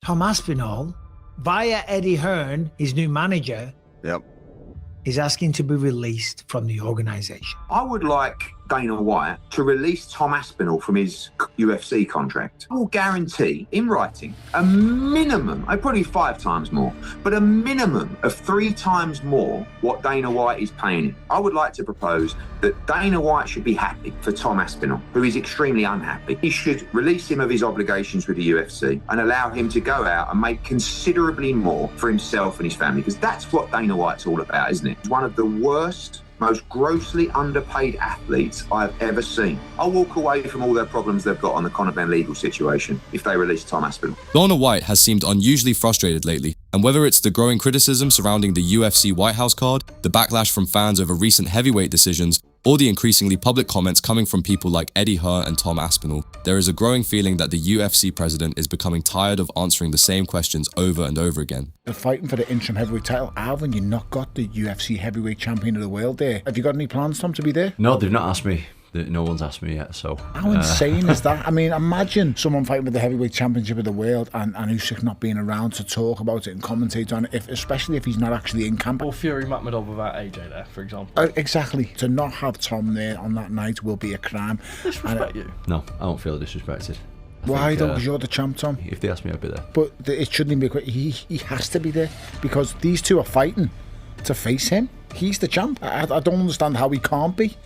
Tom Aspinall, via Eddie Hearn, his new manager, is asking to be released from the organisation. I would like Dana White to release Tom Aspinall from his UFC contract. I will guarantee, in writing, a minimum, probably 5 times more, but a minimum of 3 times more what Dana White is paying him. I would like to propose that Dana White should be happy for Tom Aspinall, who is extremely unhappy. He should release him of his obligations with the UFC and allow him to go out and make considerably more for himself and his family, because that's what Dana White's all about, isn't it? He's one of the worst, most grossly underpaid athletes I've ever seen. I'll walk away from all their problems they've got on the Conor Ben legal situation if they release Tom Aspinall. Dana White has seemed unusually frustrated lately, and whether it's the growing criticism surrounding the UFC White House card, the backlash from fans over recent heavyweight decisions, or the increasingly public comments coming from people like Eddie Hearn and Tom Aspinall, there is a growing feeling that the UFC president is becoming tired of answering the same questions over and over again. They're fighting for the interim heavyweight title. Haven't you not got the UFC heavyweight champion of the world there? Have you got any plans, Tom, to be there? No, they've not asked me. No one's asked me yet, so... How insane is that? I mean, imagine someone fighting for the heavyweight championship of the world and Usyk not being around to talk about it and commentate on it, especially if he's not actually in camp. Or Fury Magmadov without AJ there, for example. Exactly. To not have Tom there on that night will be a crime. Disrespect you? No, I don't feel disrespected. Why though? Because you're the champ, Tom. If they ask me, I'd be there. But it shouldn't be quick. He has to be there because these two are fighting to face him. He's the champ. I don't understand how he can't be.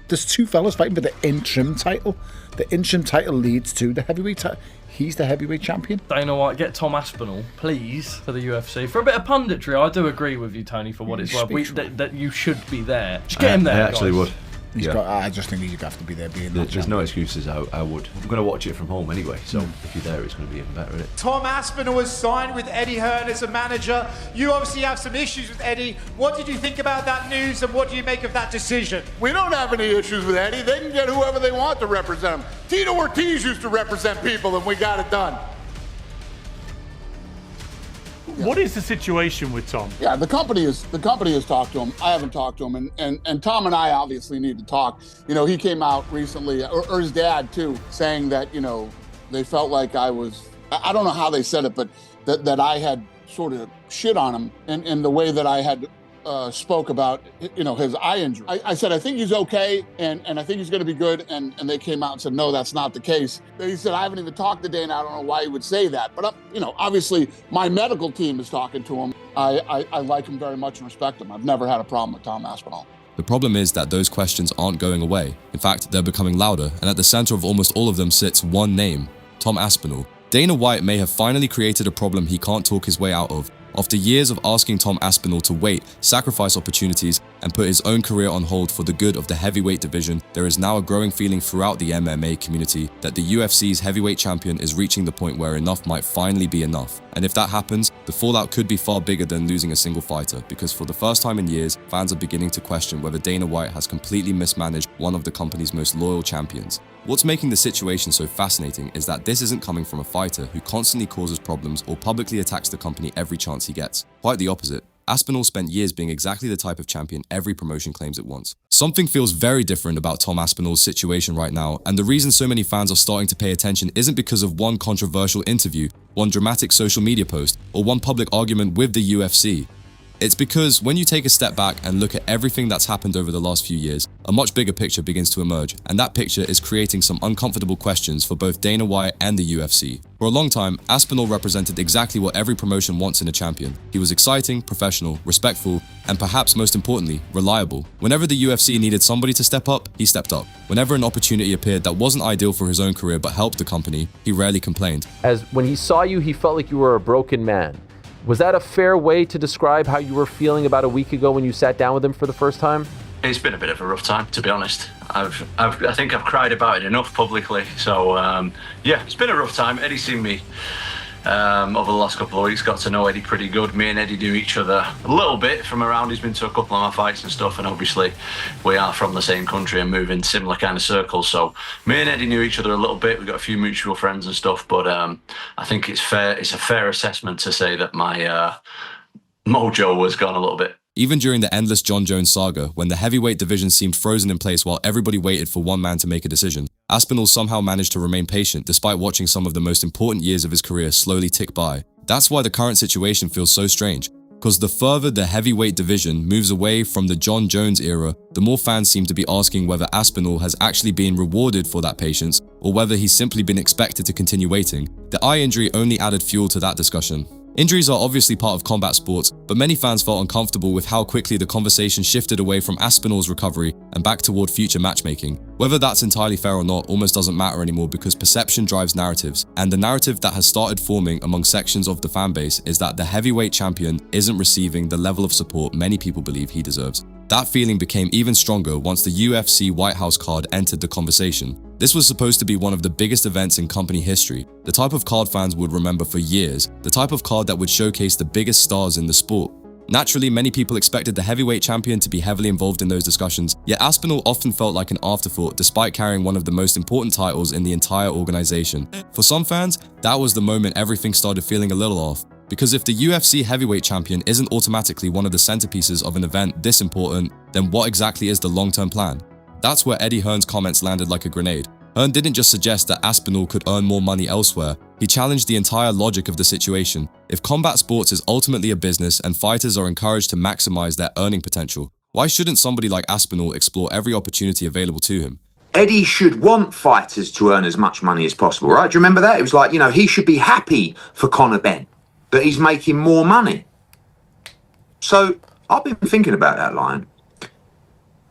There's 2 fellas fighting for the interim title. The interim title leads to the heavyweight title. He's the heavyweight champion. Dana White, get Tom Aspinall, please, for the UFC. For a bit of punditry, I do agree with you, Tony, for what it's worth. That you should be there. Just get him there, I actually would. I just think he'd have to be there being that There's no excuses. I would. I'm going to watch it from home anyway, so if you're there, it's going to be even better, isn't it? Tom Aspinall was signed with Eddie Hearn as a manager. You obviously have some issues with Eddie. What did you think about that news, and what do you make of that decision? We don't have any issues with Eddie. They can get whoever they want to represent him. Tito Ortiz used to represent people, and we got it done. What is the situation with Tom? Yeah, the company has talked to him. I haven't talked to him, and Tom and I obviously need to talk. You know, he came out recently, or his dad too, saying that, you know, they felt like I don't know how they said it, but that I had sort of shit on him in the way that I had spoke about, you know, his eye injury. I said, I think he's okay, and I think he's going to be good, and they came out and said, no, that's not the case. He said, I haven't even talked to Dana. I don't know why he would say that. But, you know, obviously, my medical team is talking to him. I like him very much and respect him. I've never had a problem with Tom Aspinall. The problem is that those questions aren't going away. In fact, they're becoming louder, and at the center of almost all of them sits one name, Tom Aspinall. Dana White may have finally created a problem he can't talk his way out of. After years of asking Tom Aspinall to wait, sacrifice opportunities, and put his own career on hold for the good of the heavyweight division, there is now a growing feeling throughout the MMA community that the UFC's heavyweight champion is reaching the point where enough might finally be enough. And if that happens, the fallout could be far bigger than losing a single fighter, because for the first time in years, fans are beginning to question whether Dana White has completely mismanaged one of the company's most loyal champions. What's making the situation so fascinating is that this isn't coming from a fighter who constantly causes problems or publicly attacks the company every chance he gets. Quite the opposite. Aspinall spent years being exactly the type of champion every promotion claims it wants. Something feels very different about Tom Aspinall's situation right now, and the reason so many fans are starting to pay attention isn't because of one controversial interview, one dramatic social media post, or one public argument with the UFC. It's because when you take a step back and look at everything that's happened over the last few years, a much bigger picture begins to emerge, and that picture is creating some uncomfortable questions for both Dana White and the UFC. For a long time, Aspinall represented exactly what every promotion wants in a champion. He was exciting, professional, respectful, and perhaps most importantly, reliable. Whenever the UFC needed somebody to step up, he stepped up. Whenever an opportunity appeared that wasn't ideal for his own career but helped the company, he rarely complained. As when he saw you, he felt like you were a broken man. Was that a fair way to describe how you were feeling about a week ago when you sat down with him for the first time? It's been a bit of a rough time, to be honest. I think I've cried about it enough publicly. So, yeah, it's been a rough time. Eddie's seen me over the last couple of weeks, got to know Eddie pretty good. Me and Eddie knew each other a little bit from around. He's been to a couple of my fights and stuff, and obviously we are from the same country and move in similar kind of circles. So me and Eddie knew each other a little bit. We've got a few mutual friends and stuff, but I think it's a fair assessment to say that my mojo was gone a little bit. Even during the endless Jon Jones saga, when the heavyweight division seemed frozen in place while everybody waited for one man to make a decision, Aspinall somehow managed to remain patient despite watching some of the most important years of his career slowly tick by. That's why the current situation feels so strange, because the further the heavyweight division moves away from the Jon Jones era, the more fans seem to be asking whether Aspinall has actually been rewarded for that patience, or whether he's simply been expected to continue waiting. The eye injury only added fuel to that discussion. Injuries are obviously part of combat sports, but many fans felt uncomfortable with how quickly the conversation shifted away from Aspinall's recovery and back toward future matchmaking. Whether that's entirely fair or not almost doesn't matter anymore, because perception drives narratives, and the narrative that has started forming among sections of the fan base is that the heavyweight champion isn't receiving the level of support many people believe he deserves. That feeling became even stronger once the UFC White House card entered the conversation. This was supposed to be one of the biggest events in company history, the type of card fans would remember for years, the type of card that would showcase the biggest stars in the sport. Naturally, many people expected the heavyweight champion to be heavily involved in those discussions, yet Aspinall often felt like an afterthought despite carrying one of the most important titles in the entire organization. For some fans, that was the moment everything started feeling a little off. Because if the UFC heavyweight champion isn't automatically one of the centerpieces of an event this important, then what exactly is the long-term plan? That's where Eddie Hearn's comments landed like a grenade. Hearn didn't just suggest that Aspinall could earn more money elsewhere, he challenged the entire logic of the situation. If combat sports is ultimately a business and fighters are encouraged to maximize their earning potential, why shouldn't somebody like Aspinall explore every opportunity available to him? Eddie should want fighters to earn as much money as possible, right? Do you remember that? It was like, he should be happy for Conor Benn that he's making more money. So I've been thinking about that line,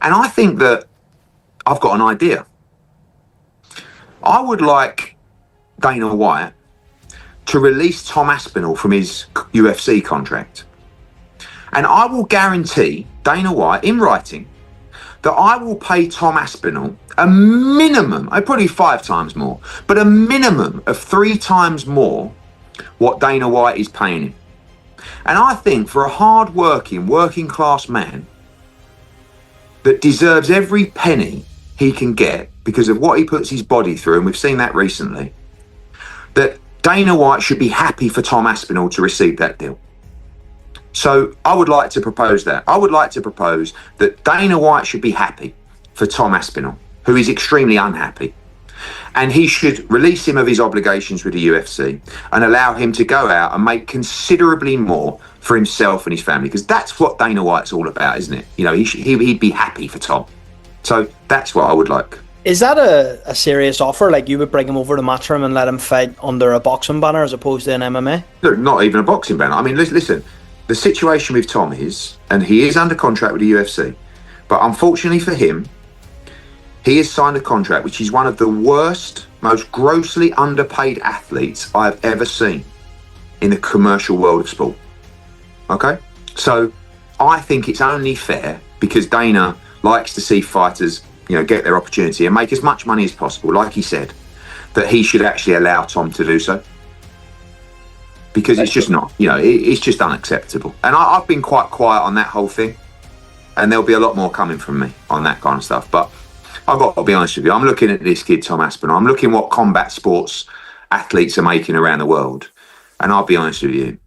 and I think that I've got an idea. I would like Dana White to release Tom Aspinall from his UFC contract. And I will guarantee Dana White in writing that I will pay Tom Aspinall a minimum, probably 5 times more, but a minimum of 3 times more what Dana White is paying him. And I think for a hard-working, working-class man that deserves every penny he can get because of what he puts his body through, and we've seen that recently, that Dana White should be happy for Tom Aspinall to receive that deal. So I would like to propose that. I would like to propose that Dana White should be happy for Tom Aspinall, who is extremely unhappy. And he should release him of his obligations with the UFC and allow him to go out and make considerably more for himself and his family, because that's what Dana White's all about, isn't it? He'd be happy for Tom. So that's what I would like. Is that a serious offer? Like, you would bring him over to Matchroom and let him fight under a boxing banner as opposed to an MMA? Look, not even a boxing banner. I mean, listen, the situation with Tom is, and he is under contract with the UFC, but unfortunately for him, he has signed a contract which is one of the worst, most grossly underpaid athletes I've ever seen in the commercial world of sport. Okay? So I think it's only fair, because Dana likes to see fighters, get their opportunity and make as much money as possible, like he said, that he should actually allow Tom to do so. Because it's just not, it's just unacceptable. And I've been quite quiet on that whole thing, and there'll be a lot more coming from me on that kind of stuff. But I've got to be honest with you, I'm looking at this kid, Tom Aspinall. I'm looking what combat sports athletes are making around the world. And I'll be honest with you,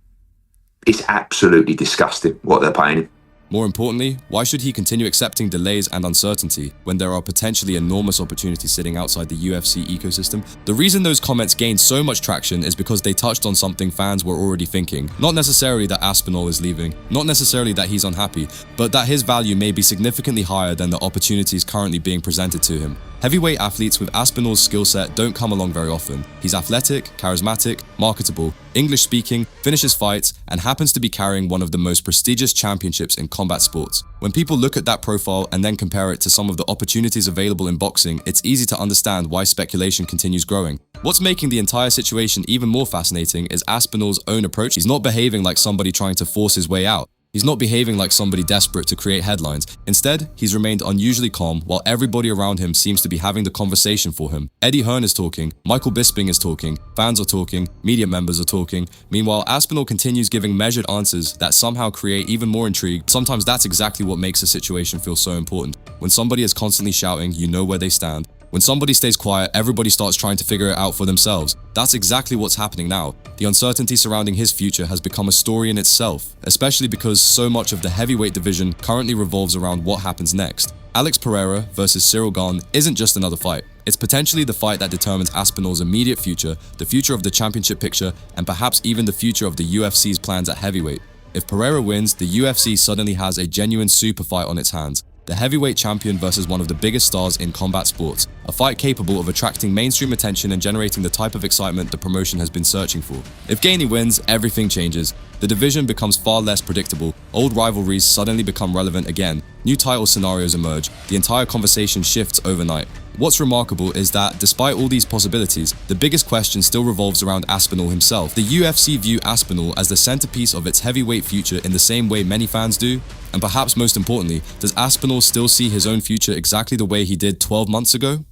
it's absolutely disgusting what they're paying him. More importantly, why should he continue accepting delays and uncertainty when there are potentially enormous opportunities sitting outside the UFC ecosystem? The reason those comments gained so much traction is because they touched on something fans were already thinking. Not necessarily that Aspinall is leaving, not necessarily that he's unhappy, but that his value may be significantly higher than the opportunities currently being presented to him. Heavyweight athletes with Aspinall's skill set don't come along very often. He's athletic, charismatic, marketable, English-speaking, finishes fights, and happens to be carrying one of the most prestigious championships in combat sports. When people look at that profile and then compare it to some of the opportunities available in boxing, it's easy to understand why speculation continues growing. What's making the entire situation even more fascinating is Aspinall's own approach. He's not behaving like somebody trying to force his way out. He's not behaving like somebody desperate to create headlines. Instead, he's remained unusually calm while everybody around him seems to be having the conversation for him. Eddie Hearn is talking, Michael Bisping is talking, fans are talking, media members are talking. Meanwhile, Aspinall continues giving measured answers that somehow create even more intrigue. Sometimes that's exactly what makes a situation feel so important. When somebody is constantly shouting, you know where they stand. When somebody stays quiet, everybody starts trying to figure it out for themselves. That's exactly what's happening now. The uncertainty surrounding his future has become a story in itself, especially because so much of the heavyweight division currently revolves around what happens next. Alex Pereira versus Cyril Gane isn't just another fight. It's potentially the fight that determines Aspinall's immediate future, the future of the championship picture, and perhaps even the future of the UFC's plans at heavyweight. If Pereira wins, the UFC suddenly has a genuine super fight on its hands. The heavyweight champion versus one of the biggest stars in combat sports, a fight capable of attracting mainstream attention and generating the type of excitement the promotion has been searching for. If Gainey wins, everything changes. The division becomes far less predictable, old rivalries suddenly become relevant again, new title scenarios emerge, the entire conversation shifts overnight. What's remarkable is that, despite all these possibilities, the biggest question still revolves around Aspinall himself. The UFC view Aspinall as the centerpiece of its heavyweight future in the same way many fans do. And perhaps most importantly, does Aspinall still see his own future exactly the way he did 12 months ago?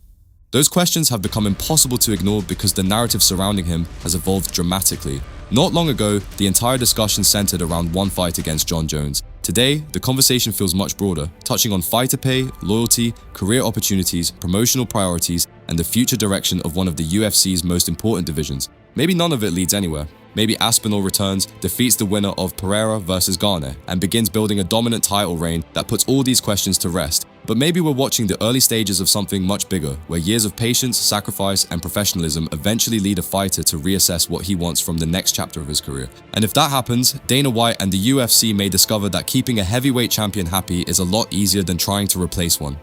Those questions have become impossible to ignore because the narrative surrounding him has evolved dramatically. Not long ago, the entire discussion centered around one fight against Jon Jones. Today, the conversation feels much broader, touching on fighter pay, loyalty, career opportunities, promotional priorities, and the future direction of one of the UFC's most important divisions. Maybe none of it leads anywhere. Maybe Aspinall returns, defeats the winner of Pereira versus Garner, and begins building a dominant title reign that puts all these questions to rest. But maybe we're watching the early stages of something much bigger, where years of patience, sacrifice, and professionalism eventually lead a fighter to reassess what he wants from the next chapter of his career. And if that happens, Dana White and the UFC may discover that keeping a heavyweight champion happy is a lot easier than trying to replace one.